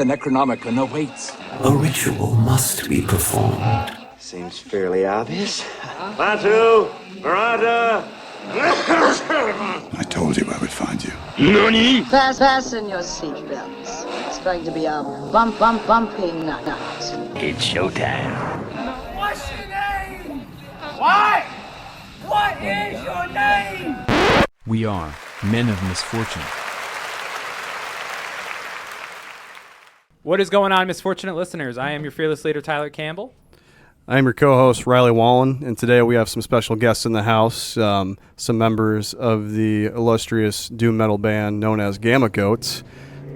Necronomicon awaits. A ritual must be performed. Seems fairly obvious. Batu! Murata! I told you I would find you. Nani? Fasten your seatbelts. It's going to be a bumpy night. It's showtime. What's your name? What? What is your name? We are men of misfortune. What is going on, misfortunate listeners? I am your fearless leader, Tyler Campbell. I am your co-host, Riley Wallen, and today we have some special guests in the house, some members of the illustrious doom metal band known as Gamma Goats.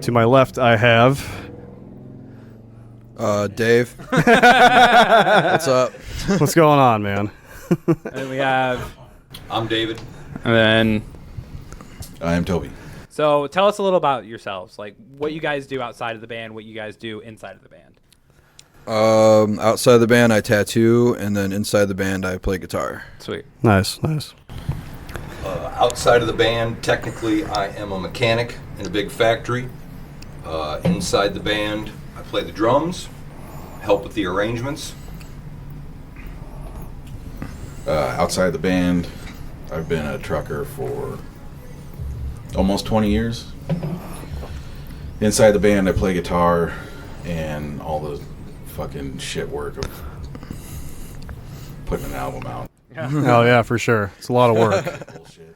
To my left, I have... Dave. What's up? What's going on, man? And we have... I'm David. And then... I am Toby. So tell us a little about yourselves, like what you guys do outside of the band, what you guys do inside of the band. Outside the band, I tattoo, and then inside the band, I play guitar. Sweet. Nice. Outside of the band, technically, I am a mechanic in a big factory. Inside the band, I play the drums, help with the arrangements. Outside the band, I've been a trucker for almost 20 years. Inside the band, I play guitar and all the fucking shit work of putting an album out. Oh, yeah, for sure. It's a lot of work. Bullshit, yeah.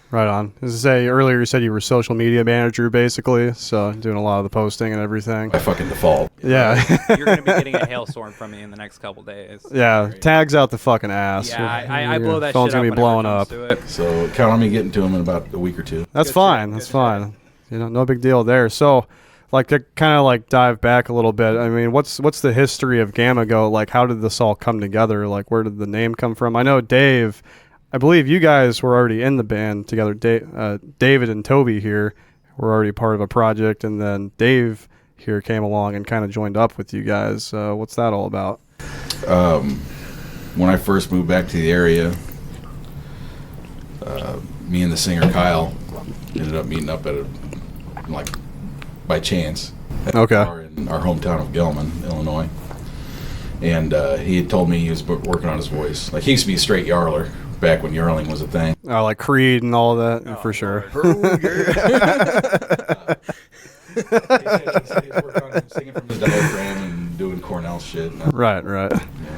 Right on. As I say, earlier you said you were social media manager, basically, so doing a lot of the posting and everything. By fucking default. Yeah. You're going to be getting a hailstorm from me in the next couple days. Yeah, tags out the fucking ass. Yeah, I blow that shit up. Phone's going to be blowing up. So count on me getting to them in about a week or two. That's fine. That's fine. You know, no big deal there. So, like, to kind of like dive back a little bit, I mean, what's the history of Gamma Goat? Like, how did this all come together? Like, where did the name come from? I know Dave, I believe you guys were already in the band together. David and Toby here were already part of a project, and then Dave here came along and kind of joined up with you guys. What's that all about? When I first moved back to the area, me and the singer Kyle ended up meeting up at by chance at a bar in our hometown of Gilman, Illinois. And he had told me he was working on his voice. Like, he used to be a straight yarler back when yarling was a thing. Oh, like Creed and all of that, for sure. He said he was working on singing from his diaphragm and doing Cornell shit. Right. Yeah,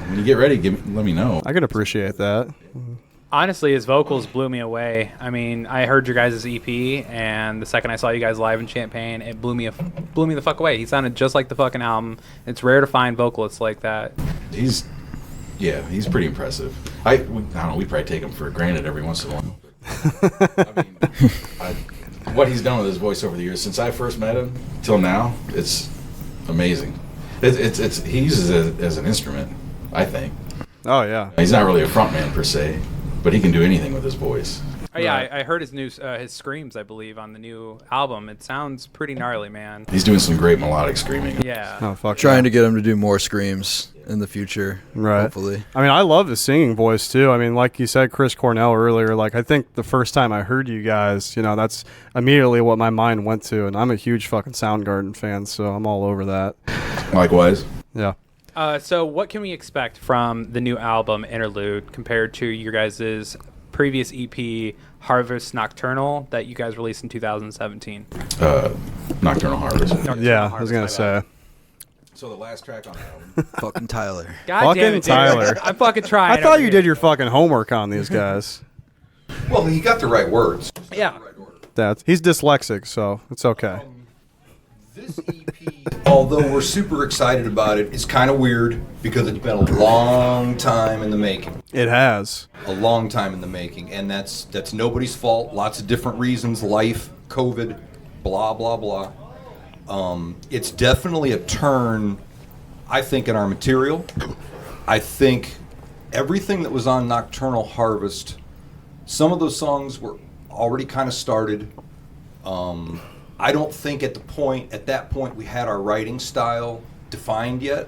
when you get ready, let me know. I can appreciate that. Honestly, his vocals blew me away. I mean, I heard your guys' EP, and the second I saw you guys live in Champaign, it blew me the fuck away. He sounded just like the fucking album. It's rare to find vocalists like that. He's pretty impressive. I don't know, we probably take him for granted every once in a while. I mean, what he's done with his voice over the years, since I first met him till now, it's amazing. He uses it as an instrument, I think. Oh, yeah. He's not really a frontman per se, but he can do anything with his voice. Oh, yeah, I heard his his screams, I believe, on the new album. It sounds pretty gnarly, man. He's doing some great melodic screaming. Yeah. Oh, fuck. Trying to get him to do more screams in the future, right? Hopefully. I mean, I love his singing voice too. I mean, like you said, Chris Cornell earlier. Like, I think the first time I heard you guys, you know, that's immediately what my mind went to. And I'm a huge fucking Soundgarden fan, so I'm all over that. Likewise. Yeah. So what can we expect from the new album Interlude compared to your guys' previous EP Harvest Nocturnal that you guys released in 2017? Nocturnal Harvest. Yeah, I was gonna say. So the last track on the album. Fucking Tyler. God damn it, Tyler. I'm fucking trying. I thought you did your fucking homework on these guys. Well, he got the right words. Yeah. He's dyslexic, so it's okay. This EP, although we're super excited about it, is kind of weird because it's been a long time in the making. It has. A long time in the making, and that's nobody's fault. Lots of different reasons, life, COVID, blah, blah, blah. It's definitely a turn, I think, in our material. I think everything that was on Nocturnal Harvest, some of those songs were already kind of started. I don't think at that point we had our writing style defined yet.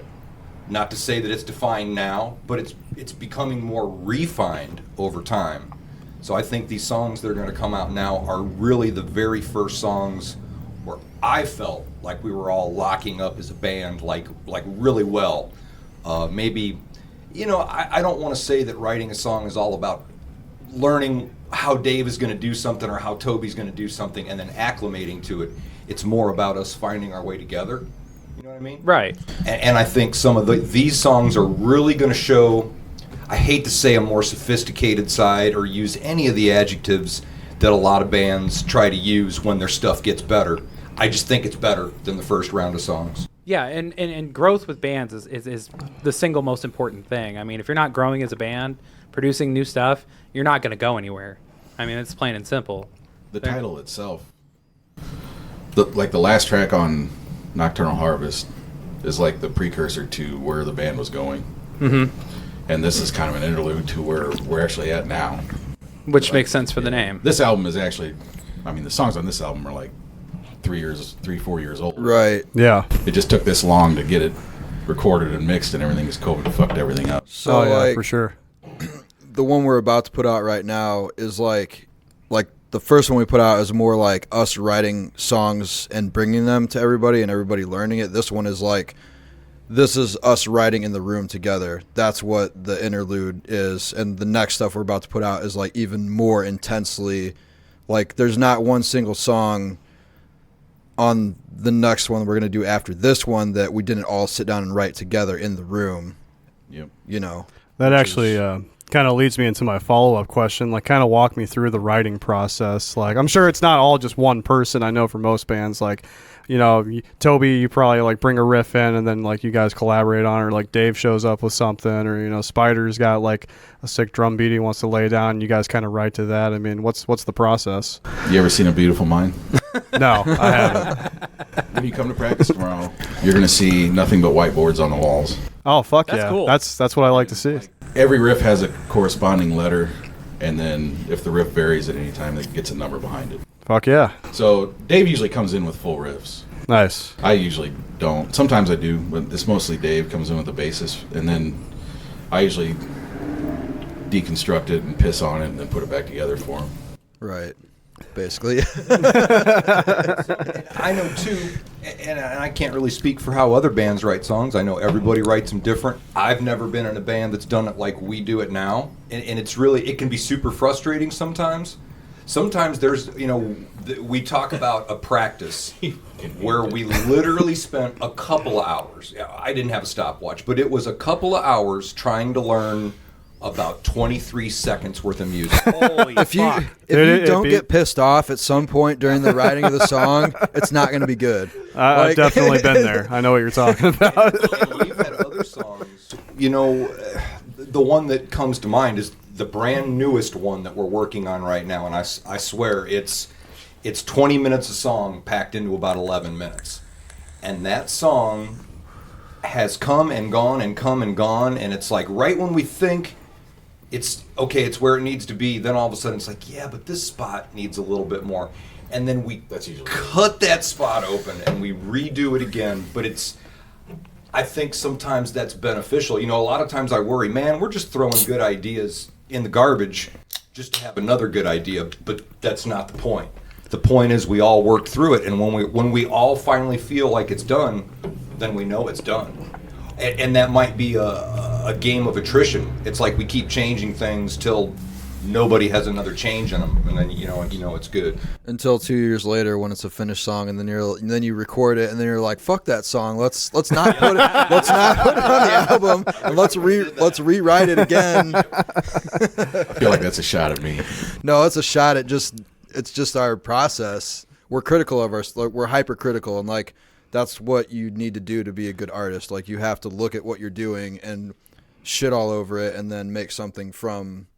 Not to say that it's defined now, but it's becoming more refined over time. So I think these songs that are going to come out now are really the very first songs where I felt like we were all locking up as a band, like really well. Maybe, I don't want to say that writing a song is all about learning how Dave is going to do something or how Toby's going to do something and then acclimating to it. It's more about us finding our way together. You know what I mean? Right. And I think some of these songs are really going to show, I hate to say a more sophisticated side or use any of the adjectives that a lot of bands try to use when their stuff gets better. I just think it's better than the first round of songs. Yeah, and growth with bands is the single most important thing. I mean, if you're not growing as a band, producing new stuff, you're not going to go anywhere. I mean, it's plain and simple. The title itself, the last track on Nocturnal Harvest, is like the precursor to where the band was going. Mm-hmm. And this is kind of an interlude to where we're actually at now. Which makes sense for the name. This album is actually, the songs on this album are like 4 years old. Right. Yeah. It just took this long to get it recorded and mixed and everything, because COVID fucked everything up. So, yeah, for sure. The one we're about to put out right now is like the first one we put out is more like us writing songs and bringing them to everybody and everybody learning it. This one is like, this is us writing in the room together. That's what the interlude is. And the next stuff we're about to put out is like even more intensely, like there's not one single song on the next one we're going to do after this one that we didn't all sit down and write together in the room. Yep. That actually kind of leads me into my follow-up question. Like, kind of walk me through the writing process. Like, I'm sure it's not all just one person. I know for most bands, like, Toby, you probably like bring a riff in and then like you guys collaborate on it, or like Dave shows up with something, or Spider's got like a sick drum beat he wants to lay down and you guys kind of write to that. I mean, what's the process? You ever seen A Beautiful Mind? No, I haven't. When you come to practice tomorrow, you're going to see nothing but whiteboards on the walls. Oh, fuck That's yeah. cool. That's what I like to see. Every riff has a corresponding letter, and then if the riff varies at any time, it gets a number behind it. Fuck yeah. So Dave usually comes in with full riffs. Nice. I usually don't. Sometimes I do, but it's mostly Dave comes in with the basis, and then I usually deconstruct it and piss on it and then put it back together for him. Right. Basically. I know too, and I can't really speak for how other bands write songs. I know everybody writes them different. I've never been in a band that's done it like we do it now, and it's really, it can be super frustrating sometimes. Sometimes there's, we talk about a practice where we literally spent a couple of hours. I didn't have a stopwatch, but it was a couple of hours trying to learn about 23 seconds worth of music. Holy If you don't get pissed off at some point during the writing of the song, it's not going to be good. I've definitely been there. I know what you're talking about. We've had other songs. The one that comes to mind is the brand newest one that we're working on right now, and I swear it's 20 minutes a song packed into about 11 minutes. And that song has come and gone and come and gone, and it's like right when we think it's okay, it's where it needs to be, then all of a sudden it's like, yeah, but this spot needs a little bit more. And then we cut that spot open and we redo it again. But I think sometimes that's beneficial. A lot of times I worry, man, we're just throwing good ideas in the garbage just to have another good idea. But that's not the point. The point is we all work through it, and when we all finally feel like it's done, then we know it's done. And that might be a game of attrition. It's like we keep changing things till nobody has another change in them, and then it's good. Until 2 years later, when it's a finished song, and then you record it, and then you're like, "Fuck that song. Let's not put it. Let's not put it on the album, and let's rewrite it again." I feel like that's a shot at me. No, it's a shot at it's just our process. We're critical of we're hypercritical, and like that's what you need to do to be a good artist. Like you have to look at what you're doing and shit all over it, and then make something from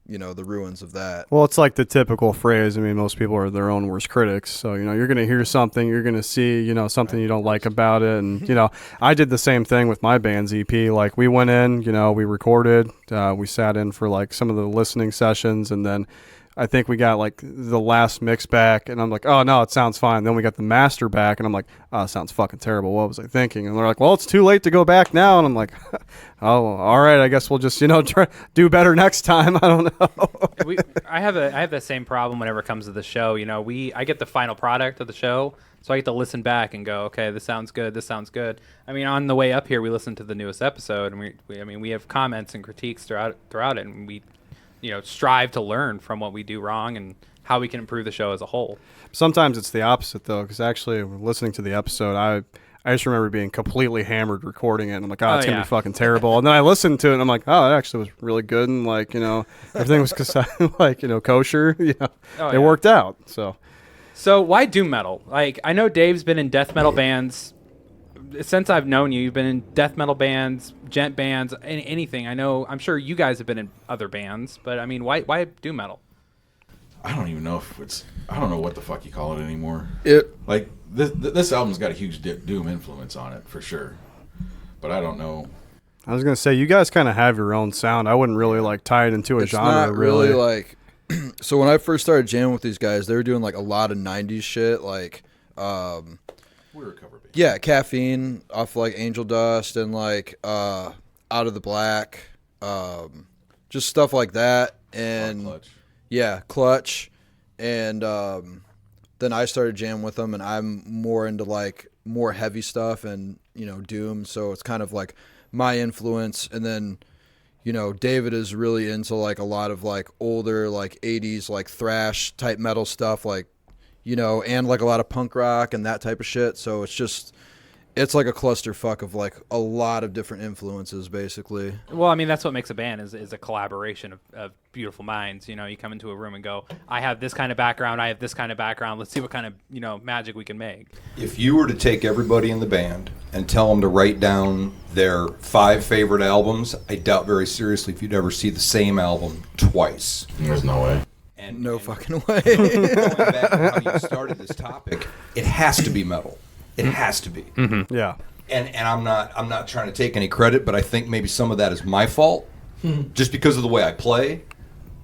the ruins of that. Well, it's like the typical phrase. I mean, most people are their own worst critics. So, you're going to hear something, you're going to see, something you don't like about it. And, I did the same thing with my band's EP. Like, we went in, we recorded, we sat in for like some of the listening sessions, and then I think we got like the last mix back, and I'm like, oh no, it sounds fine. Then we got the master back, and I'm like, oh, it sounds fucking terrible. What was I thinking? And they're like, well, it's too late to go back now. And I'm like, oh, all right, I guess we'll just try do better next time. I don't know. I have the same problem whenever it comes to the show. I get the final product of the show, so I get to listen back and go, okay, this sounds good. This sounds good. I mean, on the way up here, we listened to the newest episode, and we have comments and critiques throughout it, and we strive to learn from what we do wrong and how we can improve the show as a whole. Sometimes it's the opposite, though, because actually listening to the episode, I just remember being completely hammered recording it, and I'm like, it's going to be fucking terrible. And then I listened to it, and I'm like, oh, it actually was really good, and everything was kosher. It worked out. So why doom metal? Like, I know Dave's been in death metal bands. Since I've known you, you've been in death metal bands, gent bands, anything. I'm sure you guys have been in other bands, but I mean, why doom metal? I don't even know I don't know what the fuck you call it anymore. This album's got a huge doom influence on it for sure, but I don't know. I was gonna say, you guys kind of have your own sound. I wouldn't really tie it into a genre. Not really like. So when I first started jamming with these guys, they were doing like a lot of '90s shit, like. We were a cover band. Yeah, Caffeine off like Angel Dust and like Out of the Black, just stuff like that. And Clutch. Yeah, Clutch. And then I started jamming with them, and I'm more into like more heavy stuff and doom. So it's kind of like my influence. And then David is really into like a lot of like older like 80s like thrash type metal stuff, like. And like a lot of punk rock and that type of shit. So it's like a clusterfuck of like a lot of different influences, basically. Well, I mean, that's what makes a band is a collaboration of beautiful minds. You come into a room and go, I have this kind of background, I have this kind of background. Let's see what kind of magic we can make. If you were to take everybody in the band and tell them to write down their 5 favorite albums, I doubt very seriously if you'd ever see the same album twice. There's no way. No fucking way. Going back to how you started this topic, it has to be metal. It has to be. Mm-hmm. Yeah. And I'm not trying to take any credit, but I think maybe some of that is my fault, just because of the way I play.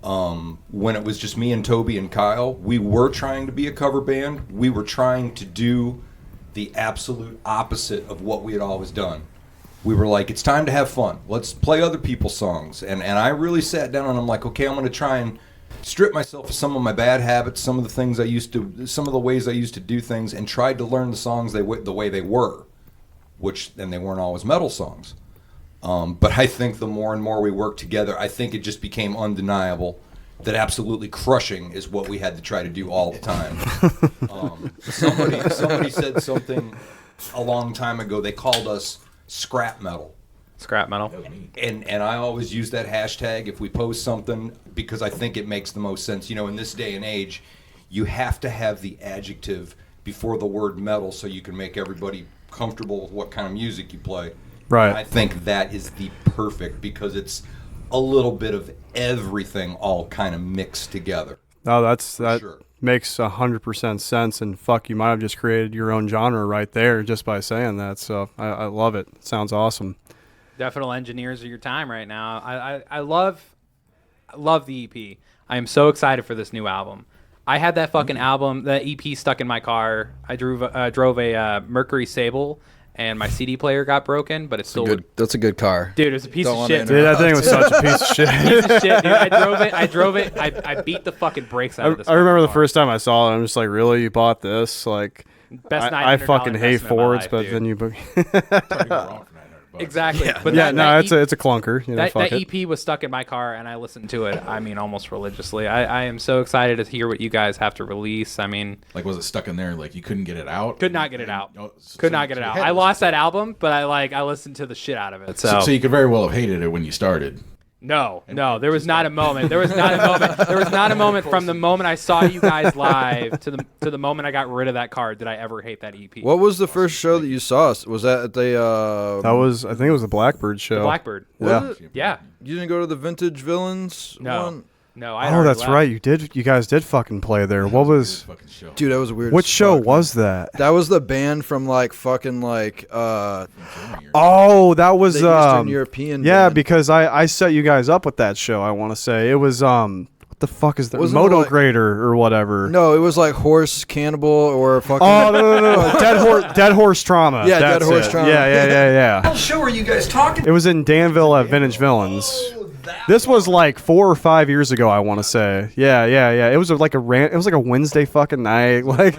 When it was just me and Toby and Kyle, we were trying to be a cover band. We were trying to do the absolute opposite of what we had always done. We were like, it's time to have fun. Let's play other people's songs. And I really sat down and I'm like, okay, I'm going to try and strip myself of some of my bad habits, some of the ways I used to do things, and tried to learn the songs the way they were, then they weren't always metal songs. But I think the more and more we worked together, I think it just became undeniable that absolutely crushing is what we had to try to do all the time. Somebody said something a long time ago. They called us scrap metal. Scrap metal. And I always use that hashtag if we post something because I think it makes the most sense. In this day and age, you have to have the adjective before the word metal so you can make everybody comfortable with what kind of music you play. Right. And I think that is the perfect because it's a little bit of everything all kind of mixed together. No, that sure. Makes 100% sense. And fuck, you might have just created your own genre right there just by saying that. So I love it. It sounds awesome. Definitely engineers of your time right now. I love the EP. I am so excited for this new album. I had that fucking album, the EP, stuck in my car. I drove a Mercury Sable, and my CD player got broken, but it's still good. That's a good car, dude. It was a piece of shit. Dude, that thing was such a piece of shit. Piece of shit, dude. I drove it. I beat the fucking brakes out of this. I remember the first time I saw it. I'm just like, really, you bought this? Like, I fucking hate Fords, but then you. Exactly. Yeah. But it's a clunker. That EP was stuck in my car, and I listened to it. I mean, almost religiously. I am so excited to hear what you guys have to release. I mean, like, was it stuck in there? Like, you couldn't get it out? Could not get it out. Could not get it out. I lost that album, but I listened to the shit out of it. So you could very well have hated it when you started. No, there was not a moment. There was not a moment from the moment I saw you guys live to the moment I got rid of that card did I ever hate that EP. What was the first show that you saw? Was that at the? I think it was the Blackbird show. The Blackbird. Yeah. You didn't go to the Vintage Villains one? No, that's right. You guys did fucking play there. What was? Dude, that was a weird. Which show was that? That was the band from like fucking like. Oh, that was the Eastern European. Yeah, band. because I set you guys up with that show. I want to say it was what the fuck is that? Wasn't it Moto like- Grader or whatever. No, it was like Horse Cannibal or fucking. Oh no. Dead Horse Trauma. Yeah, That's Dead Horse it. Trauma. Yeah. What show are you guys talking? It was in Danville at Vintage Villains. This was like 4 or 5 years ago, I want to say. Yeah. It was like a Wednesday fucking night. Like,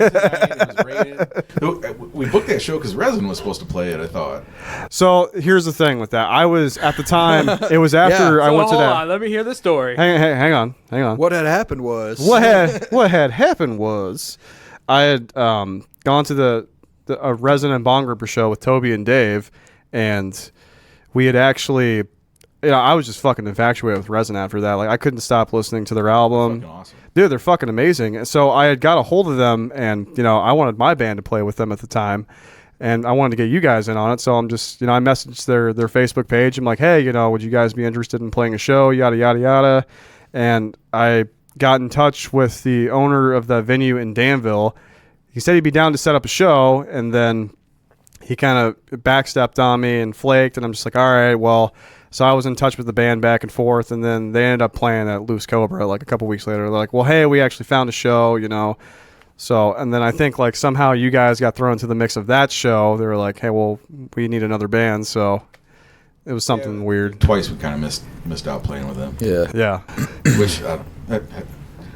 We booked that show because Resin was supposed to play it. I thought. so here's the thing with that. I was at the time. It was after I went to hold that. on, let me hear the story. Hang on. What had happened was. What had happened was, I had gone to a Resin and Bong Ripper show with Toby and Dave, and we had actually. I was just fucking infatuated with Resin after that. Like, I couldn't stop listening to their album. Fucking awesome. Dude, they're fucking amazing. So I had got a hold of them, and I wanted my band to play with them at the time, and I wanted to get you guys in on it. So I'm just, I messaged their Facebook page. I'm like, hey, would you guys be interested in playing a show? Yada yada yada. And I got in touch with the owner of the venue in Danville. He said he'd be down to set up a show, and then he kind of backstepped on me and flaked. And I'm just like, all right, well. So I was in touch with the band back and forth, and then they ended up playing at Loose Cobra like a couple weeks later. They're like, well, hey, we actually found a show, So, and then I think like somehow you guys got thrown into the mix of that show. They were like, hey, well, we need another band. So it was something weird. Twice we kind of missed out playing with them. Yeah. Which have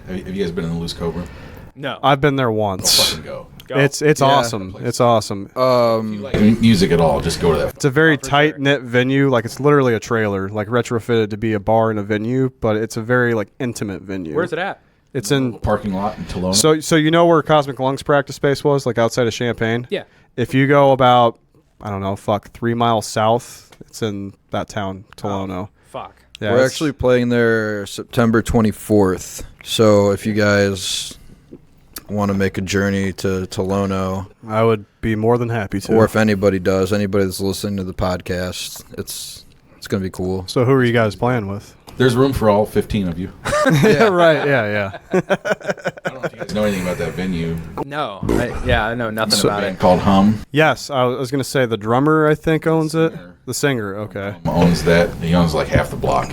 you guys been in the Loose Cobra? No. I've been there once. Fucking go. It's awesome. It's awesome. If you like music at all, just go to that. It's a very tight-knit venue. Like, it's literally a trailer, like retrofitted to be a bar in a venue, but it's a very like intimate venue. Where's it at? It's in parking lot in Kelowna. So you know where Cosmic Lungs practice space was, like outside of Champaign? Yeah. If you go about, 3 miles south, it's in that town, Kelowna. Fuck. Yeah, We're actually playing there September 24th. So if you guys want to make a journey to Lono, I would be more than happy to. or if anybody does, anybody that's listening to the podcast, it's going to be cool. So who are you guys playing with? There's room for all 15 of you. Yeah, right. Yeah. I don't know if you guys know anything about that venue. No. I know nothing about it. Called Hum. Yes, I was going to say the drummer, I think, owns it. The singer, okay. Owns that. He owns like half the block.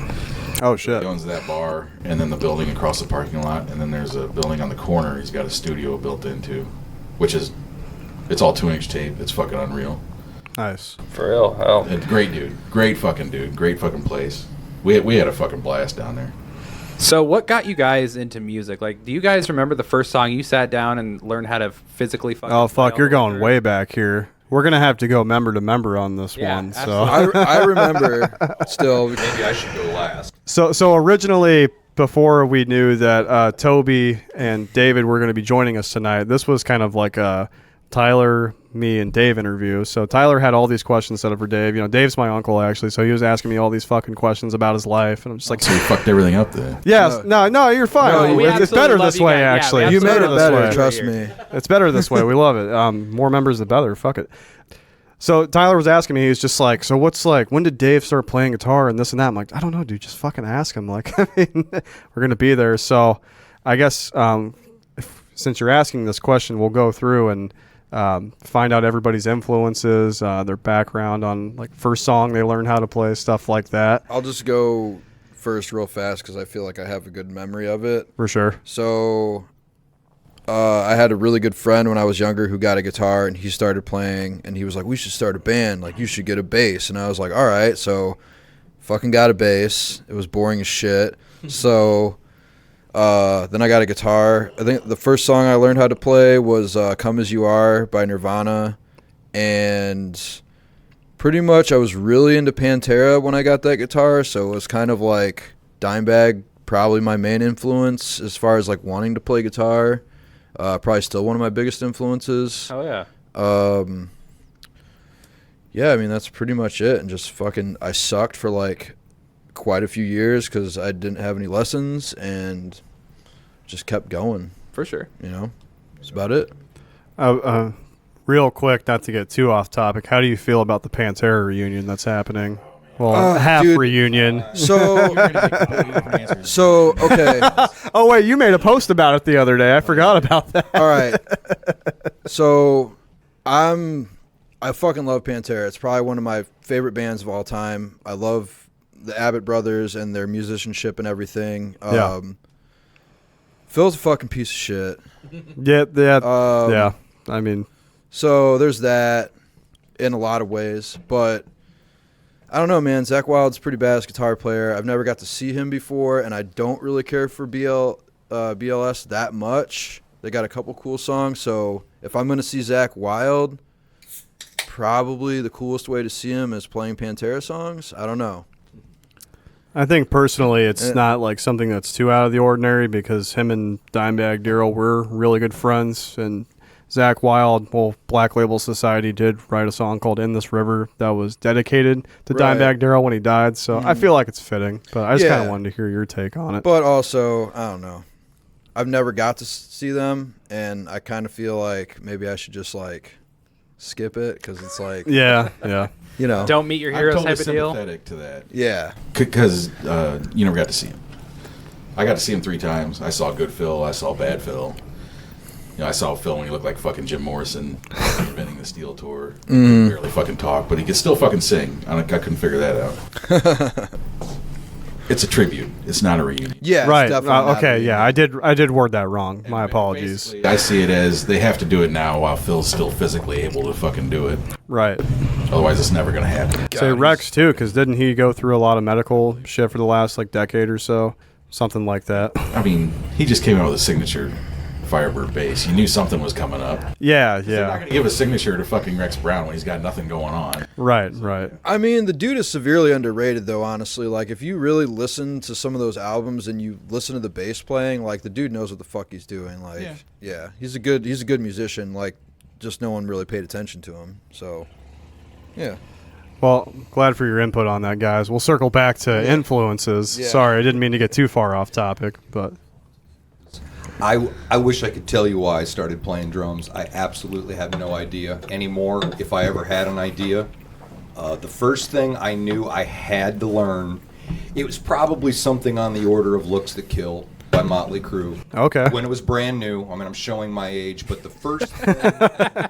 Oh, shit. He owns that bar and then the building across the parking lot. And then there's a building on the corner he's got a studio built into, which is, it's all 2-inch tape. It's fucking unreal. Nice. For real? Hell. Great dude. Great fucking dude. Great fucking place. We had a fucking blast down there. So what got you guys into music? Like, do you guys remember the first song you sat down and learned how to physically fucking Oh, fuck, play you're all the going way way back here. We're going to have to go member to member on this one. absolutely. So I remember still. Maybe I should go last. So originally, before we knew that Toby and David were going to be joining us tonight, this was kind of like a Tyler, me, and Dave interview. So Tyler had all these questions set up for Dave. Dave's my uncle, actually, so he was asking me all these fucking questions about his life, and I'm just like, So you fucked everything up there. yes, no, you're fine. No, we It's better this way, actually. You made it this better, way. trust me. It's better this way. We love it. More members, the better. Fuck it. So Tyler was asking me, he's just like, so what's like, when did Dave start playing guitar and this and that? I'm like, I don't know, dude, just fucking ask him. Like, I mean, we're going to be there. So I guess since you're asking this question, we'll go through and find out everybody's influences, their background on like first song they learned how to play, stuff like that. I'll just go first real fast because I feel like I have a good memory of it. For sure. So I had a really good friend when I was younger who got a guitar, and he started playing, and he was like, we should start a band. Like, you should get a bass. And I was like, all right. So fucking got a bass. It was boring as shit. So then I got a guitar. I think the first song I learned how to play was Come As You Are by Nirvana. And pretty much I was really into Pantera when I got that guitar. So it was kind of like Dimebag, probably my main influence as far as like wanting to play guitar. Probably still one of my biggest influences. Oh, yeah. Yeah, I mean, that's pretty much it. And just fucking, I sucked for like quite a few years because I didn't have any lessons and just kept going. For sure. That's about it. Real quick, not to get too off topic, how do you feel about the Pantera reunion that's happening? Well, half dude, reunion. So, okay. Oh, wait, you made a post about it the other day. I forgot about that. All right. So, I fucking love Pantera. It's probably one of my favorite bands of all time. I love the Abbott brothers and their musicianship and everything. Yeah. Phil's a fucking piece of shit. Yeah. I mean, so there's that in a lot of ways, but I don't know, man. Zach Wild's a pretty badass guitar player. I've never got to see him before, and I don't really care for BLS that much. They got a couple cool songs, so if I'm going to see Zach Wild, probably the coolest way to see him is playing Pantera songs. I don't know. I think personally it's not like something that's too out of the ordinary because him and Dimebag Darrell were really good friends, and Zach Wild, well, Black Label Society did write a song called In This River that was dedicated to Dimebag Darrell when he died, so I feel like it's fitting, but I just kind of wanted to hear your take on it. But also, I don't know. I've never got to see them, and I kind of feel like maybe I should just, like, skip it because it's like... Yeah. You know. Don't meet your heroes I'm totally type of deal. sympathetic to that. Yeah. Because you never got to see him. I got to see him 3 times. I saw good Phil. I saw bad Phil. You know, I saw Phil when he looked like fucking Jim Morrison inventing the Steel Tour. He could barely fucking talk, but he could still fucking sing. I couldn't figure that out. It's a tribute. It's not a reunion. Yeah, right. Okay, yeah, I did word that wrong. My apologies. I see it as they have to do it now while Phil's still physically able to fucking do it. Right. Otherwise, it's never going to happen. Say Rex, too, because didn't he go through a lot of medical shit for the last, like, decade or so? Something like that. I mean, he just came out with a signature Firebird bass. You knew something was coming up. Yeah. They're not going to give a signature to fucking Rex Brown when he's got nothing going on. Right. I mean, the dude is severely underrated, though, honestly. Like, if you really listen to some of those albums and you listen to the bass playing, like, the dude knows what the fuck he's doing. Like, yeah he's a good musician. Like, just no one really paid attention to him. So, yeah. Well, glad for your input on that, guys. We'll circle back to influences. Yeah. Sorry, I didn't mean to get too far off topic, but... I wish I could tell you why I started playing drums. I absolutely have no idea anymore, if I ever had an idea. The first thing I knew I had to learn, it was probably something on the order of Looks That Kill by Motley Crue. Okay. When it was brand new. I mean, I'm showing my age, but the first thing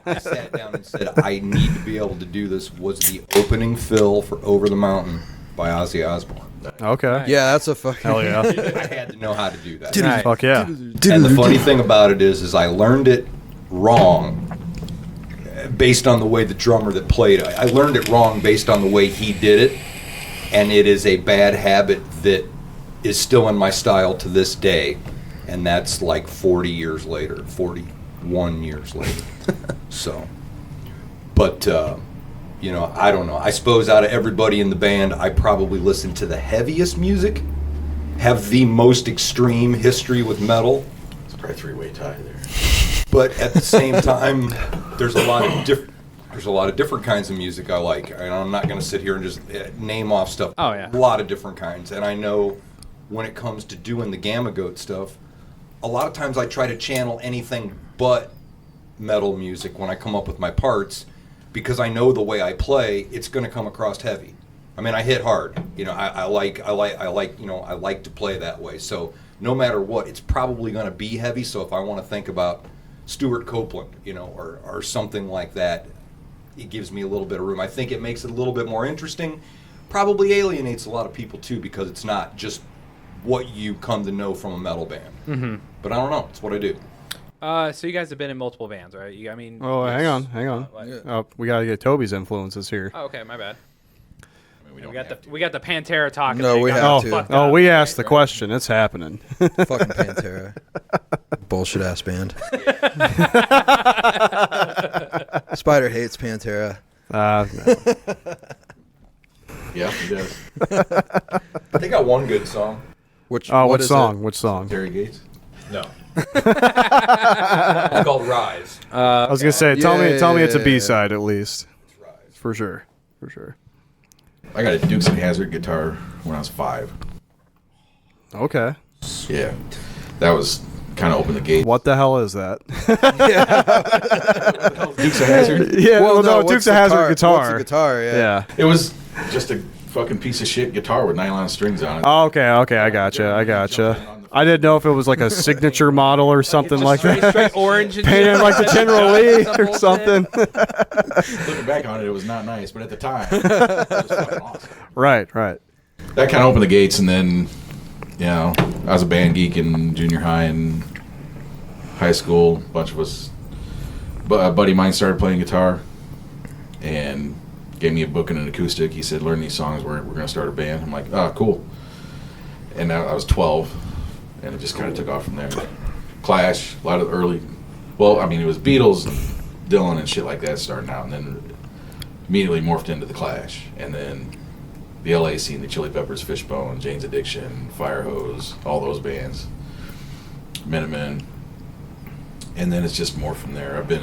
I sat down and said, I need to be able to do this, was the opening fill for Over the Mountain by Ozzy Osbourne. Okay. Yeah, that's a fucking... Hell yeah. I had to know how to do that. Nice. Fuck yeah. And the funny thing about it is I learned it wrong based on the way the drummer that played it. I learned it wrong based on the way he did it, and it is a bad habit that is still in my style to this day, and that's like 41 years later. So, but... you know, I don't know. I suppose out of everybody in the band, I probably listen to the heaviest music, have the most extreme history with metal. It's probably a 3-way tie there. But at the same time, there's a lot of different kinds of music I like. And I'm not going to sit here and just name off stuff. Oh, yeah. A lot of different kinds. And I know when it comes to doing the Gamma Goat stuff, a lot of times I try to channel anything but metal music when I come up with my parts, because I know the way I play, it's going to come across heavy. I mean, I hit hard. You know, I like to play that way. So no matter what, it's probably going to be heavy. So if I want to think about Stuart Copeland, you know, or something like that, it gives me a little bit of room. I think it makes it a little bit more interesting. Probably alienates a lot of people too, because it's not just what you come to know from a metal band. Mm-hmm. But I don't know. It's what I do. So you guys have been in multiple bands, right? I mean. Oh, hang on. Oh, we gotta get Toby's influences here. Oh, okay, my bad. I mean, We got the Pantera talking. No, we have to. Oh, we asked the question. It's happening. Fucking Pantera. Bullshit ass band. Spider hates Pantera. No. Yeah, he does. They got one good song. Which song? Which song? Terry Gates? No. It's called Rise. I was gonna say, tell me it's a yeah. B-side at least. It's Rise. For sure. I got a Dukes and Hazzard guitar when I was 5. Okay. Yeah. That was kind of opened the gate. What the hell is that? Dukes of Hazzard? Yeah, well, no, what's Dukes the of Hazzard guitar. What's the guitar? Yeah. It was just a fucking piece of shit guitar with nylon strings on it. Oh, okay, I gotcha. I didn't know if it was like a signature model or something like that. Straight orange. And painted like the General Lee or something. Looking back on it, it was not nice, but at the time, it was fucking awesome. Right. That kind of opened the gates, and then, you know, I was a band geek in junior high, and high school. A bunch of us, a buddy of mine started playing guitar and gave me a book and an acoustic. He said, learn these songs, we're going to start a band. I'm like, oh, cool. And I was 12, and it just kind of took off from there. Clash, a lot of early, well, I mean, it was Beatles and Dylan and shit like that starting out, and then immediately morphed into the Clash. And then the LA scene, the Chili Peppers, Fishbone, Jane's Addiction, Firehose, all those bands, Minutemen. And then it's just more from there. I've been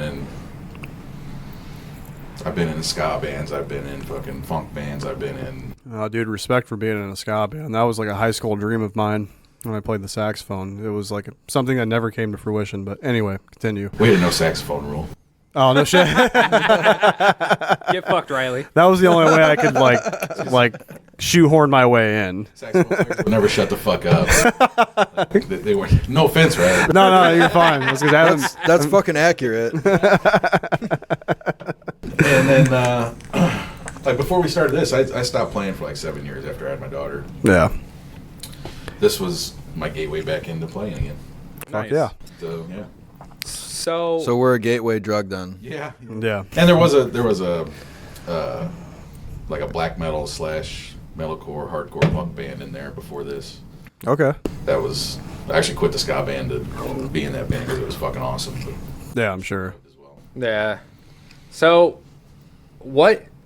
in ska bands, I've been in fucking funk bands, I've been in... Oh, dude, respect for being in a ska band. That was like a high school dream of mine when I played the saxophone. It was like something that never came to fruition, but anyway, continue. We had no saxophone rule. Oh, no shit. Get fucked, Riley. That was the only way I could like shoehorn my way in. Saxophone players would never shut the fuck up. They were, no offense, Riley. No, you're fine. That's fucking accurate. And then, like before we started this, I stopped playing for like 7 years after I had my daughter. Yeah. This was my gateway back into playing again. Fuck yeah. So yeah. So we're a gateway drug then. Yeah. Yeah. And there was a like a black metal / metalcore hardcore punk band in there before this. Okay. That was, I actually quit the ska band to be in that band because it was fucking awesome. But yeah, I'm sure. Yeah. So,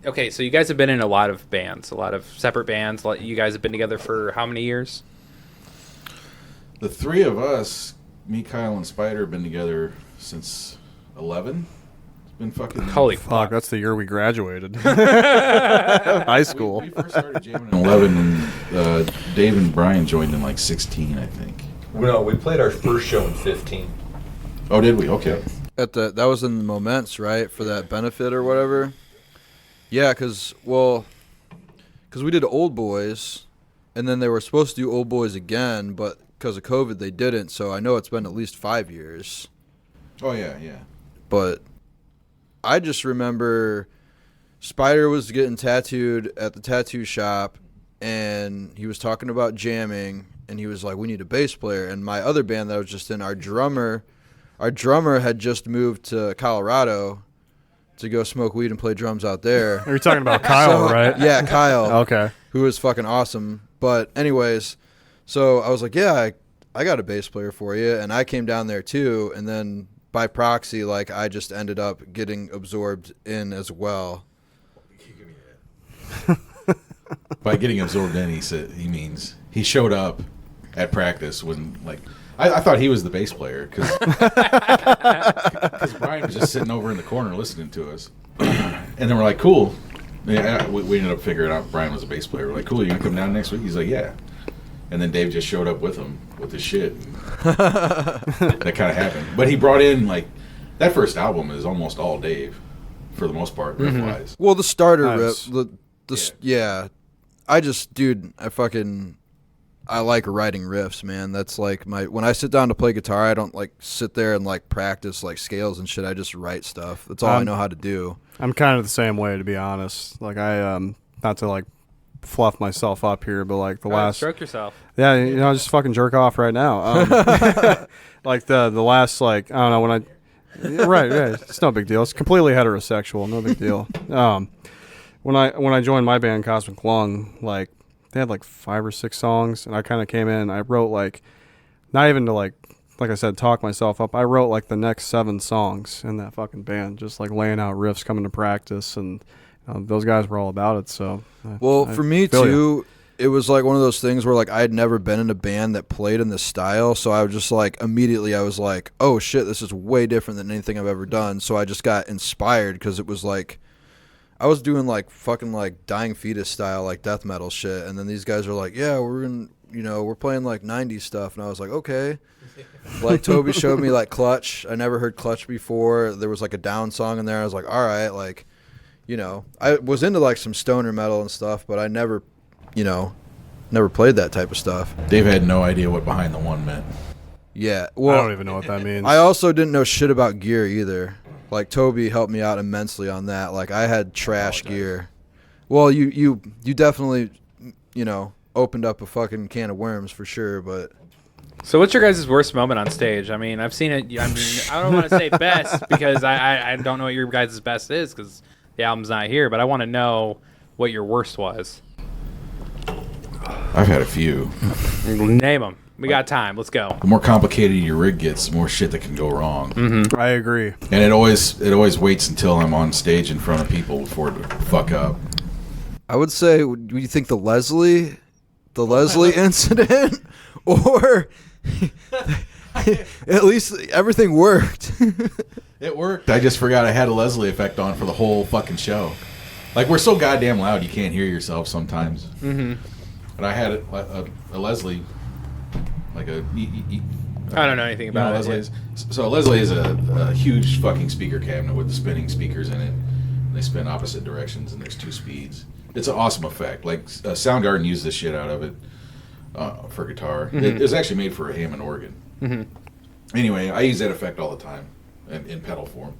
okay, so you guys have been in a lot of bands, a lot of separate bands. You guys have been together for how many years? The three of us, me, Kyle, and Spider, have been together since 11. It's been fucking... Holy fuck, that's the year we graduated. High school. We first started jamming in 11, and Dave and Brian joined in like 16, I think. No, we played our first show in 15. Oh, did we? Okay. That was in the Moments, right, for that benefit or whatever. Yeah, because we did Old Boys, and then they were supposed to do Old Boys again, but because of COVID they didn't. So I know it's been at least 5 years. Oh yeah. But I just remember Spider was getting tattooed at the tattoo shop, and he was talking about jamming, and he was like, "We need a bass player." And my other band that I was just in, our drummer had just moved to Colorado to go smoke weed and play drums out there. You're talking about Kyle, right? Yeah, Kyle. Okay. Who was fucking awesome. But anyways, so I was like, yeah, I got a bass player for you. And I came down there too. And then by proxy, like, I just ended up getting absorbed in as well. By getting absorbed in, he means he showed up at practice when, like, I thought he was the bass player because Brian was just sitting over in the corner listening to us. And then we're like, cool. Yeah, we ended up figuring out Brian was a bass player. We're like, cool, you gonna come down next week? He's like, yeah. And then Dave just showed up with him with his shit. That kind of happened. But he brought in, like, that first album is almost all Dave for the most part, riff-wise. Well, the starter riff, yeah. I just, dude, I like writing riffs, man. That's like when I sit down to play guitar, I don't like sit there and like practice like scales and shit. I just write stuff. That's all I know how to do. I'm kind of the same way, to be honest. Like not to like fluff myself up here, but like the last stroke yourself. Yeah, just fucking jerk off right now. Like the last, like, I don't know, when I right, it's no big deal. It's completely heterosexual, no big deal. When I joined my band Cosmic Lung, like, they had like 5 or 6 songs, and I kind of came in and I wrote, like, not even to like I said, talk myself up. I wrote like the next 7 songs in that fucking band, just like laying out riffs, coming to practice, and those guys were all about it. So for me too, it was like one of those things where like I had never been in a band that played in this style, so I was just like immediately I was like, oh shit, this is way different than anything I've ever done. So I just got inspired because it was like I was doing like fucking like Dying Fetus style like death metal shit, and then these guys are like, yeah, we're playing like 90s stuff, and I was like, okay. Like Toby showed me like Clutch. I never heard Clutch before. There was like a Down song in there. I was like, all right, like, I was into like some stoner metal and stuff, but I never played that type of stuff. Dave had no idea what Behind the One meant. Yeah, well, I don't even know what that means. I also didn't know shit about gear either. Like Toby helped me out immensely on that. Like I had trash gear. Well, you definitely, opened up a fucking can of worms for sure, but So what's your guys' worst moment on stage? I mean, I've seen it. I mean, I don't want to say best because I don't know what your guys' best is because the album's not here. But I want to know what your worst was. I've had a few. Name them. We got time. Let's go. The more complicated your rig gets, the more shit that can go wrong. Mm-hmm. I agree. And it always waits until I'm on stage in front of people before it fuck up. I would say, do you think the Leslie incident, or at least everything worked? It worked. I just forgot I had a Leslie effect on for the whole fucking show. Like, we're so goddamn loud you can't hear yourself sometimes. Mm-hmm. And I had a Leslie, like a... I don't know anything about it. Leslie so a Leslie is a huge fucking speaker cabinet with the spinning speakers in it. They spin opposite directions, and there's 2 speeds. It's an awesome effect. Like, Soundgarden used this shit out of it for guitar. Mm-hmm. It was actually made for a Hammond organ. Mm-hmm. Anyway, I use that effect all the time in pedal form.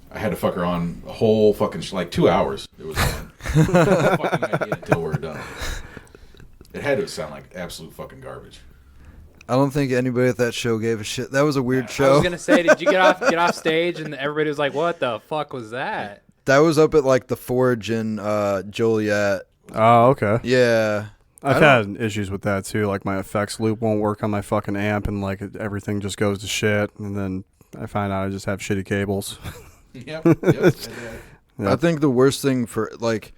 I had to fuck her on a whole fucking like 2 hours. It was on. Fucking idea until we're done. It had to sound like absolute fucking garbage. I don't think anybody at that show gave a shit. That was a weird show. I was gonna say, did you get off stage and everybody was like, "What the fuck was that?" That was up at like the Forge in Joliet. Oh, okay. Yeah. I've had issues with that too. Like my effects loop won't work on my fucking amp, and like everything just goes to shit. And then I find out I just have shitty cables. Yep. I think the worst thing for like,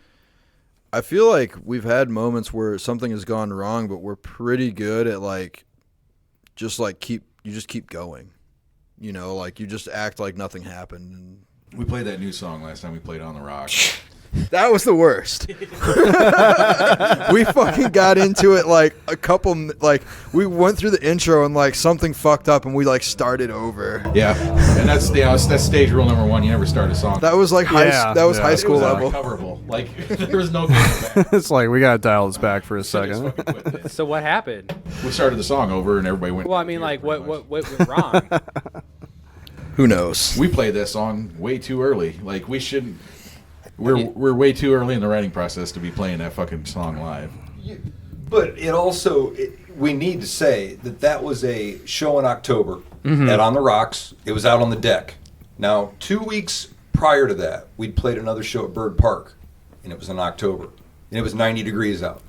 I feel like we've had moments where something has gone wrong, but we're pretty good at like, just keep going. You know, like you just act like nothing happened. And we played that new song last time we played On the Rock. That was the worst. We fucking got into it like we went through the intro and like something fucked up and we like started over. Yeah, and that's stage rule number 1. You never start a song. That was like high school level. Unrecoverable. Like there was no getting back. It's like we gotta dial this back for a second. So what happened? We started the song over and everybody went. Well, I mean, like what went wrong? Who knows? We played that song way too early. Like we shouldn't. We're way too early in the writing process to be playing that fucking song live. But it also, we need to say that was a show in October at On the Rocks. It was out on the deck. Now, 2 weeks prior to that, we'd played another show at Bird Park, and it was in October. And it was 90 degrees out.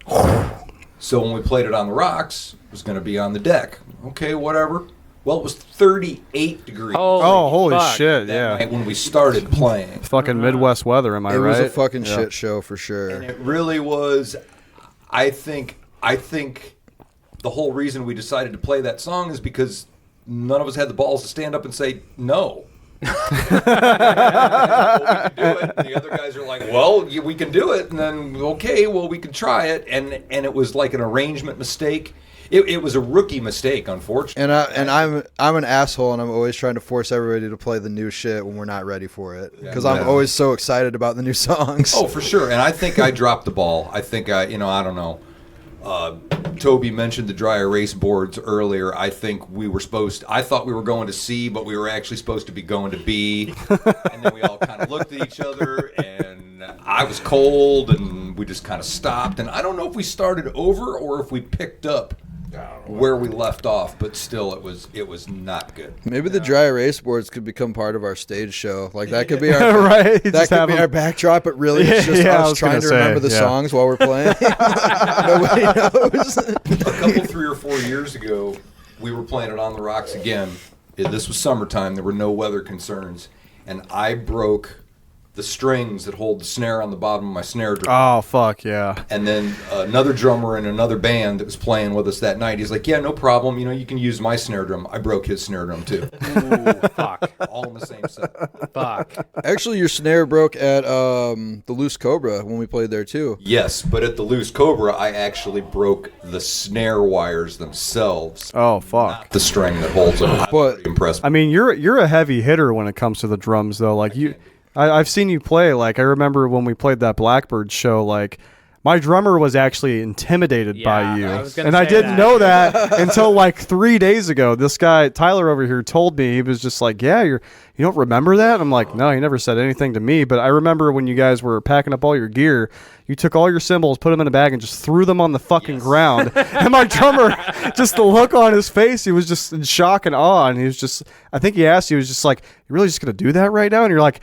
So when we played it on the Rocks, it was going to be on the deck. Okay, whatever. Well, it was 38 degrees. Holy shit, yeah. Night when we started playing. Fucking Midwest weather, am I right? It was a fucking shit show for sure. And it really was. I think the whole reason we decided to play that song is because none of us had the balls to stand up and say no. We can do it. And the other guys are like, well, we can do it. And then, okay, well, we can try it. And it was like an arrangement mistake. It was a rookie mistake, unfortunately. And I'm an asshole, and I'm always trying to force everybody to play the new shit when we're not ready for it, because I'm always so excited about the new songs. Oh, for sure. And I think I dropped the ball. I think I don't know. Toby mentioned the dry erase boards earlier. I think I thought we were going to C, but we were actually supposed to be going to B. And then we all kind of looked at each other, and I was cold, and we just kind of stopped. And I don't know if we started over or if we picked up where we left off, but still it was not good. Maybe the dry erase boards could become part of our stage show. Like that could be our right. That could be our backdrop, but really it's just us trying to remember the songs while we're playing. Nobody knows. A couple 3 or 4 years ago, we were playing it On the Rocks again. This was summertime. There were no weather concerns, and I broke the strings that hold the snare on the bottom of my snare drum. Oh, fuck, yeah. And then another drummer in another band that was playing with us that night, he's like, yeah, no problem. You can use my snare drum. I broke his snare drum, too. Ooh, fuck. All in the same set. Fuck. Actually, your snare broke at the Loose Cobra when we played there, too. Yes, but at the Loose Cobra, I actually broke the snare wires themselves. Oh, fuck. Not the string that holds them. I'm pretty impressed. I mean, you're a heavy hitter when it comes to the drums, though. Like, I've seen you play. Like, I remember when we played that Blackbird show, like, My drummer was actually intimidated by you, I was gonna and I say didn't that. know that until like 3 days ago. This guy Tyler over here told me. He was just like, "Yeah, you don't remember that?" I'm like, "No, he never said anything to me." But I remember when you guys were packing up all your gear, you took all your cymbals, put them in a bag, and just threw them on the fucking ground. And my drummer, just the look on his face, he was just in shock and awe. And he was just, I think he asked you, he was just like, "You really just gonna do that right now?" And you're like,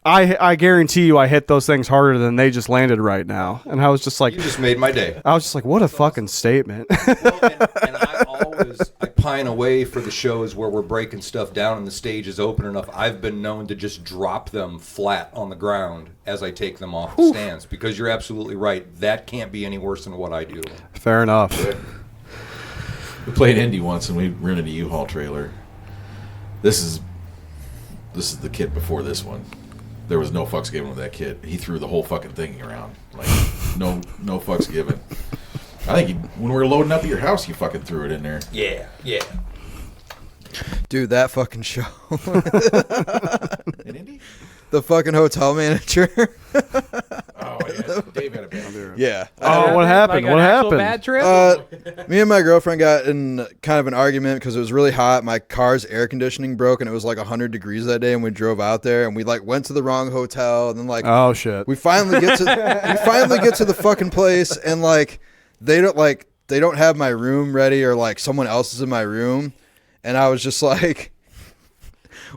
I guarantee you I hit those things harder than they just landed right now. And I was just like... You just made my day. I was just like, what a fucking statement. Well, and I pine away for the shows where we're breaking stuff down and the stage is open enough. I've been known to just drop them flat on the ground as I take them off the stands, because you're absolutely right. That can't be any worse than what I do. Fair enough. We played Indy once and we rented a U-Haul trailer. This is the kit before this one. There was no fucks given with that kid. He threw the whole fucking thing around. Like, no fucks given. I think when we were loading up at your house, you fucking threw it in there. Yeah. Dude, that fucking show. In Indy? The fucking hotel manager. Oh, yeah. Dave had a bad trip. Yeah. Oh, what happened? Like What an actual happened? Bad trip? Me and my girlfriend got in kind of an argument because it was really hot. My car's air conditioning broke and it was like 100 degrees that day, and we drove out there and we like went to the wrong hotel, and then like Oh shit. we finally get to the fucking place, and like they don't have my room ready, or like someone else is in my room, and I was just like,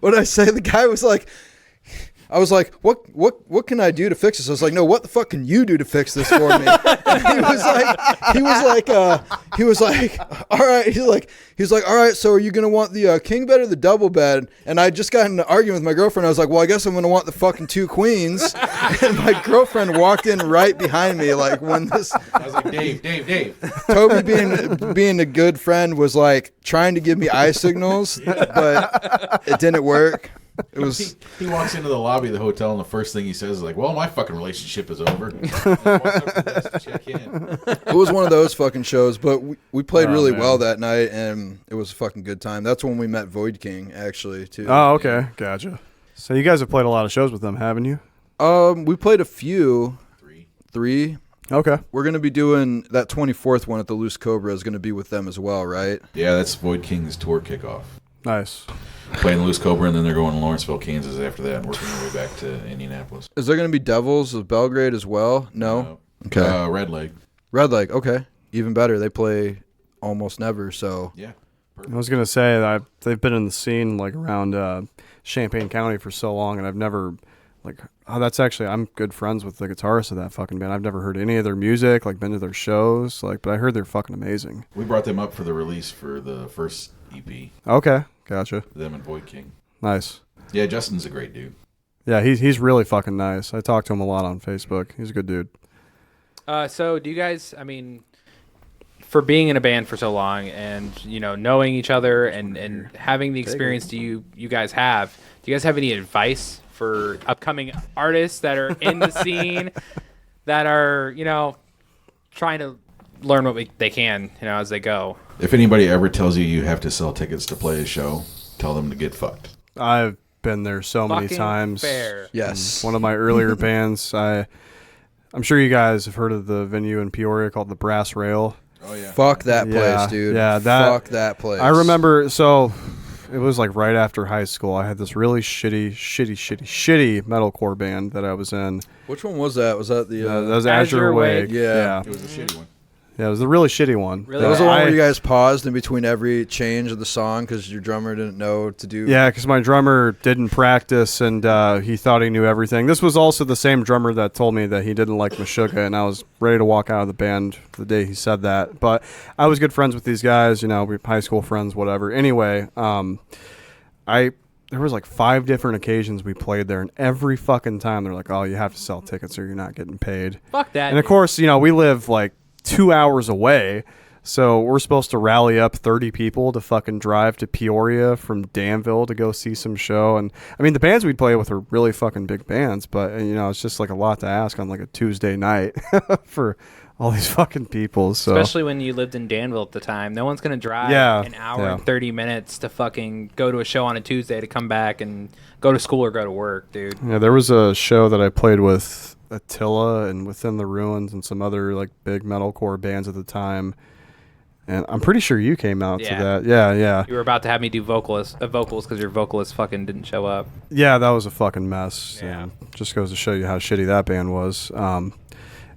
what did I say? The guy was like, I was like, what can I do to fix this? I was like, no, what the fuck can you do to fix this for me? And he was like, all right. He's like, all right. So are you gonna want the king bed or the double bed? And I just got in an argument with my girlfriend. I was like, well, I guess I'm gonna want the fucking two queens. And my girlfriend walked in right behind me, like when this. I was like, Dave. Toby, being a good friend, was like trying to give me eye signals, but it didn't work. It was. He walks into the lobby of the hotel, and the first thing he says is like, "Well, my fucking relationship is over." And walks up to the desk to check in. It was one of those fucking shows, but we played really man. well that night, and it was a fucking good time. That's when we met Void King, actually, too. Oh, okay. Gotcha. So you guys have played a lot of shows with them, haven't you? We played a few. Three. Okay. We're going to be doing that 24th one at the Loose Cobra is going to be with them as well, right? Yeah, that's Void King's tour kickoff. Nice. Playing Loose Cobra, and then they're going to Lawrenceville, Kansas after that, and working their way back to Indianapolis. Is there going to be Devils of Belgrade as well? No? Okay. Red Leg. Red Leg, okay. Even better. They play almost never, so. Yeah. I was gonna say that they've been in the scene like around Champaign County for so long, and I've never that's actually, I'm good friends with the guitarist of that fucking band. I've never heard any of their music, like been to their shows, but I heard they're fucking amazing. We brought them up for the release for the first EP. Okay, gotcha. Them and Void King. Nice. Yeah, Justin's a great dude. Yeah, he's really fucking nice. I talk to him a lot on Facebook. He's a good dude. So do you guys, I mean, for being in a band for so long and, knowing each other and having the experience you guys have, do you guys have any advice for upcoming artists that are in the scene that are, trying to learn what they can, as they go? If anybody ever tells you have to sell tickets to play a show, tell them to get fucked. I've been there so many Fucking times. fair. Yes. One of my earlier bands, I'm sure you guys have heard of the venue in Peoria called the Brass Rail. Oh, yeah. Fuck that Yeah, place, dude. yeah, Fuck that place. I remember, so it was like right after high school. I had this really shitty metalcore band that I was in. Which one was that? Was that the... That was Azure Azure Wake. Wake. Yeah. It was a shitty one. Yeah, it was a really shitty one. Really That was the one I- where you guys paused in between every change of the song because your drummer didn't know what to do. Yeah, because my drummer didn't practice, and he thought he knew everything. This was also the same drummer that told me that he didn't like Meshuggah, and I was ready to walk out of the band the day he said that. But I was good friends with these guys, we high school friends, whatever. Anyway, there was like 5 different occasions we played there, and every fucking time they're like, "Oh, you have to sell tickets or you're not getting paid." Fuck that. And of course, we live like 2 hours away. So we're supposed to rally up 30 people to fucking drive to Peoria from Danville to go see some show. And I mean, the bands we play with are really fucking big bands, but it's just like a lot to ask on like a Tuesday night for all these fucking people. So Especially when you lived in Danville at the time. No one's going to drive an hour and 30 minutes to fucking go to a show on a Tuesday to come back and go to school or go to work, dude. yeah, there was a show that I played with Attila and Within the Ruins and some other like big metalcore bands at the time. And I'm pretty sure you came out to that. Yeah. You were about to have me do vocals because your vocalist fucking didn't show up. Yeah, that was a fucking mess. Yeah. And just goes to show you how shitty that band was.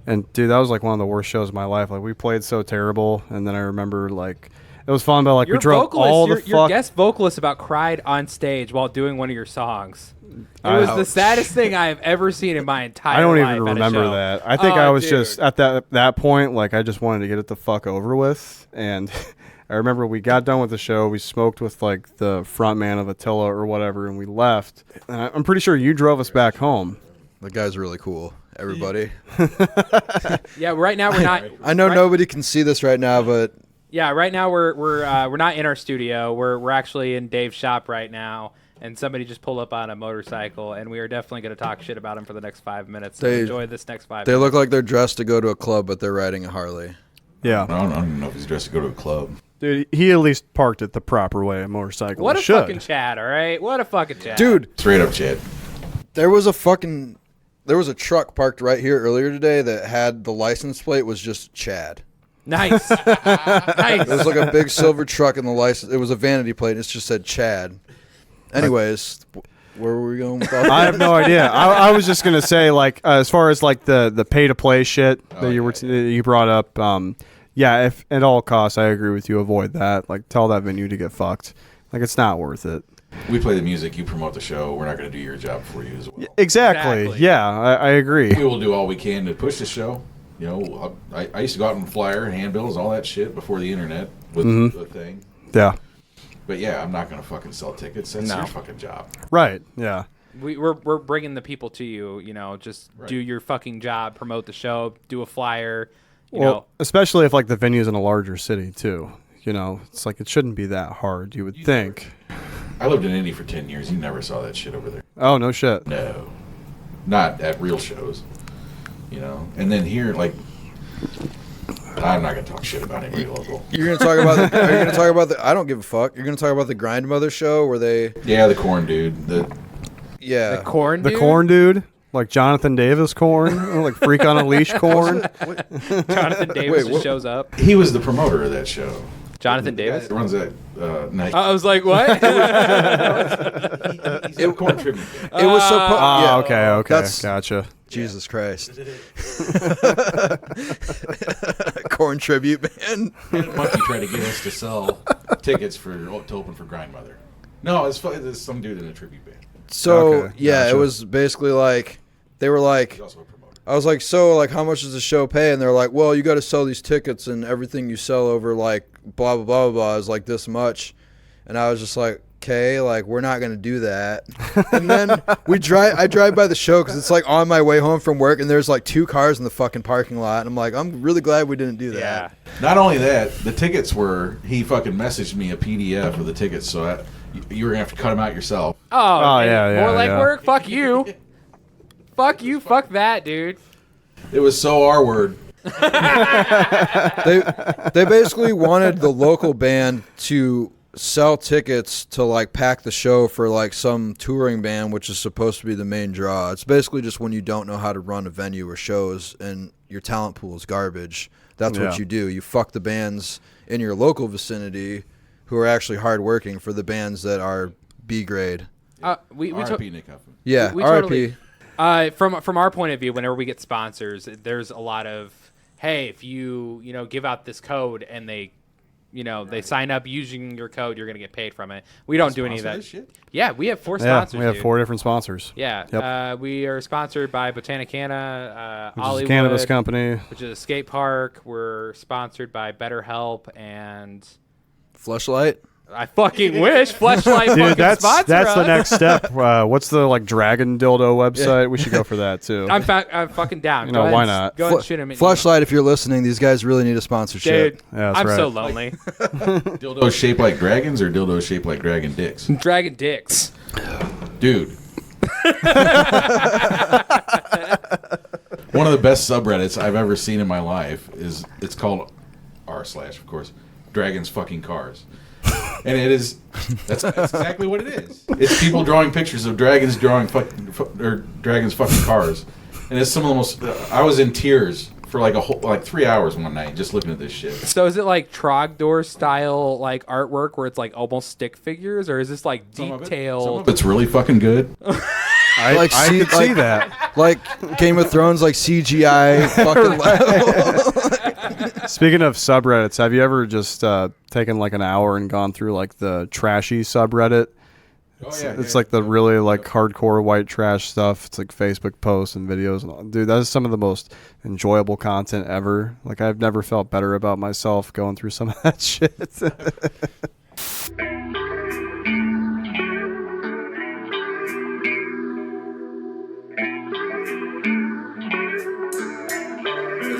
And dude, that was like one of the worst shows of my life. Like we played so terrible, and then I remember like it was fun, but like Your we drove all the your guest vocalist about cried on stage while doing one of your songs. It was the saddest thing I have ever seen in my entire life. I don't even even remember that. I think I was just at that point, like I just wanted to get it the fuck over with. And I remember we got done with the show. We smoked with like the front man of Attila or whatever, and we left. And I'm pretty sure you drove us back home. The guy's really cool. Everybody. Yeah, right now we're not. I know nobody can see this right now, but yeah, right now we're not in our studio. We're actually in Dave's shop right now. And somebody just pulled up on a motorcycle, and we are definitely going to talk shit about him for the next 5 minutes. So enjoy this next 5 minutes. They look like they're dressed to go to a club, but they're riding a Harley. Yeah. I don't even know if he's dressed to go to a club. Dude, he at least parked it the proper way, a motorcycle. What a fucking Chad, all right? What a fucking Chad. Dude. Straight up Chad. There was a truck parked right here earlier today that had the license plate was just Chad. Nice. Nice. It was like a big silver truck and the license. It was a vanity plate. And it just said Chad. Anyways, where were we going with that? I have no idea. I was just gonna say, like, as far as like the pay to play shit that you brought up, yeah, if at all costs, I agree with you. Avoid that. Like, tell that venue to get fucked. Like, it's not worth it. We play the music, you promote the show. We're not going to do your job for you as well. Exactly. Yeah, I agree. We will do all we can to push the show. You know, I used to go out and flyer, handbills, all that shit before the internet was a thing. Yeah. But yeah, I'm not going to fucking sell tickets. That's your fucking job. Right. Yeah. We're bringing the people to you. You know, just do your fucking job, promote the show, do a flyer. You know, especially if like the venue's in a larger city too. You know, it's like it shouldn't be that hard. You would think. I lived in Indy for 10 years. You never saw that shit over there. Oh no shit. No, not at real shows. You know, and then here, like, I'm not gonna talk shit about anybody local. You're gonna talk about. Are you gonna talk about the? I don't give a fuck. You're gonna talk about the Grindmother show where they. Yeah, the corn dude. The corn. The corn dude. Like Jonathan Davis corn, like Freak on a Leash corn. Jonathan Davis just shows up. He was the promoter of that show. Jonathan Davis that runs that night. I was like, what? He's a corn tribute. It was so. Okay. That's, gotcha. Jesus Christ. Corn tribute band. Monkey tried to get us to sell tickets to open for Grindmother. No, it's some dude in a tribute band. So it was basically like they were like, I was like, so like how much does the show pay? And they're like, well, you got to sell these tickets and everything you sell over like blah blah blah blah is like this much. And I was just like, okay, like we're not gonna do that. And then I drive by the show because it's like on my way home from work and there's like 2 cars in the fucking parking lot and I'm like, I'm really glad we didn't do that. Yeah. Not only that, the tickets he fucking messaged me a PDF of the tickets, so you were gonna have to cut them out yourself. Oh yeah. More like work. Fuck you. Fuck you. Fuck that, dude. It was so our word. They basically wanted the local band to sell tickets to like pack the show for like some touring band, which is supposed to be the main draw. It's basically just when you don't know how to run a venue or shows and your talent pool is garbage. That's what you do. You fuck the bands in your local vicinity who are actually hardworking for the bands that are B grade. R.I.P. Nick Huffman. Yeah, R.I.P. From our point of view, whenever we get sponsors, there's a lot of, hey, if you give out this code and they sign up using your code, you're gonna get paid from it. We don't do any of that shit. Yeah, we have 4 sponsors. We have 4 different sponsors. Yeah, Yep. We are sponsored by Botanicana, which Hollywood, is a cannabis company, which is a skate park. We're sponsored by BetterHelp and Fleshlight. I fucking wish Fleshlight Dude, fucking that's sponsor us. the next step. What's the like dragon dildo website? We should go for that too. I'm fucking down. You know, why not? Go and shoot him. Fleshlight, if you're listening, these guys really need a sponsorship. Dude, Yeah, that's I'm right. so lonely. Dildos shaped like dragons or dildos shaped like dragon dicks? Dragon dicks. Dude. One of the best subreddits I've ever seen in my life it's called r/ of course, dragons fucking cars. And that's exactly what it is. It's people drawing pictures of dragons dragons fucking cars. And it's some of the most. I was in tears for like 3 hours one night just looking at this shit. So is it like Trogdor style like artwork where it's like almost stick figures, or is this like detailed? Some of it's really fucking good. I could see that. Like Game of Thrones, like CGI fucking level. Speaking of subreddits, have you ever just taken like an hour and gone through like the trashy subreddit? It's like the really like hardcore white trash stuff. It's like Facebook posts and videos and all. Dude, that is some of the most enjoyable content ever. Like I've never felt better about myself going through some of that shit. As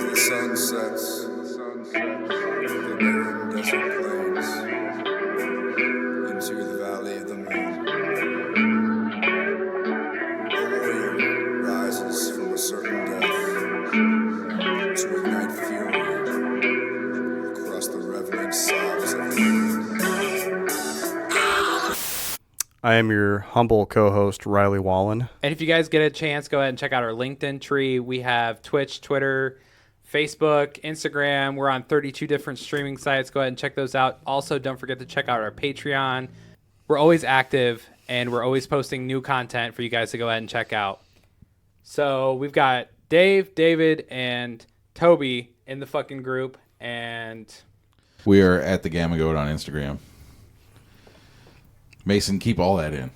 the sun sets, the barren desert plains into the valley of the moon. A warrior rises from a certain death to ignite fury across the reveling sobs of I am your humble co-host, Riley Wallen. And if you guys get a chance, go ahead and check out our LinkedIn tree. We have Twitch, Twitter, Facebook, Instagram. We're on 32 different streaming sites. Go ahead and check those out. Also, don't forget to check out our Patreon. We're always active, and we're always posting new content for you guys to go ahead and check out. So we've got Dave, David, and Toby in the fucking group, and We are at the Gamma Goat on Instagram. Mason, keep all that in.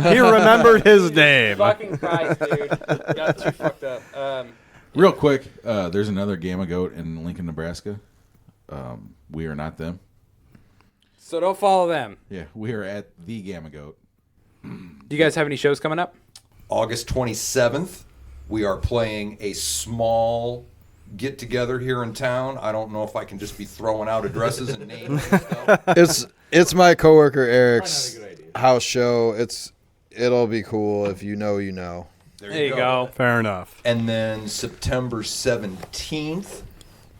He remembered his name. Fucking Christ, dude. Got too fucked up. Real quick, there's another Gamma Goat in Lincoln, Nebraska. We are not them. So don't follow them. Yeah, we are at the Gamma Goat. Do you guys have any shows coming up? August 27th, we are playing a small get-together here in town. I don't know if I can just be throwing out addresses and names and stuff. It's my coworker Eric's house show. It'll be cool. If you know, you know. There you go. Fair enough. And then September 17th,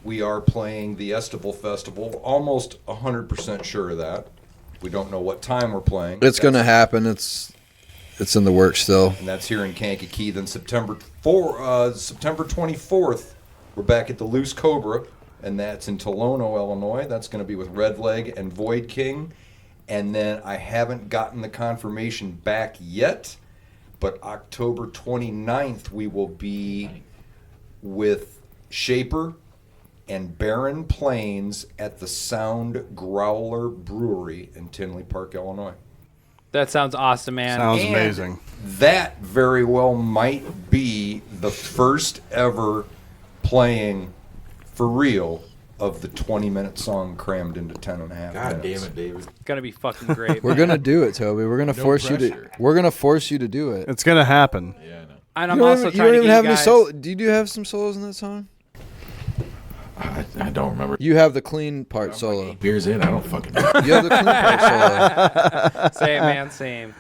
we are playing the Estival Festival. Almost 100% sure of that. We don't know what time we're playing. It's going to happen. It's in the works still. And that's here in Kankakee. Then September 24th, we're back at the Loose Cobra, and that's in Tolono, Illinois. That's going to be with Red Leg and Void King. And then I haven't gotten the confirmation back yet, but October 29th, we will be with Shaper and Barren Plains at the Sound Growler Brewery in Tinley Park, Illinois. That sounds awesome, man. Sounds amazing. That very well might be the first ever playing for real of the 20-minute song crammed into 10 and a half minutes. God damn it, David. It's going to be fucking great. We're going to do it, Toby. We're going to force you to. We're going to force you to do it. It's going to happen. Yeah, I know. And I'm also you trying don't to even get have you any guys... solo. Do you have some solos in that song? I don't remember. You have the clean part solo. Beers in, I don't fucking know. You have the clean part solo. Same, man, same.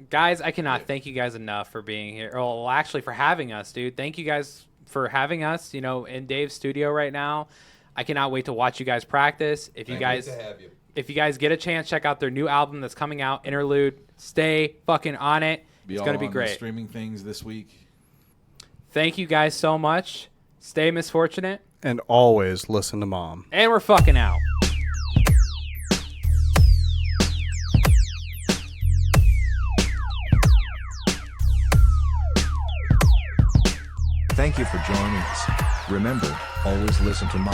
Guys, I cannot thank you guys enough for being here. Well, actually, for having us, dude. Thank you guys for having us, in Dave's studio right now. I cannot wait to watch you guys practice. If you guys get a chance, check out their new album that's coming out, Interlude. Stay fucking on it. It's going to be great. Streaming things this week. Thank you guys so much. Stay misfortunate. And always listen to Mom. And we're fucking out. Thank you for joining us. Remember, always listen to Mom.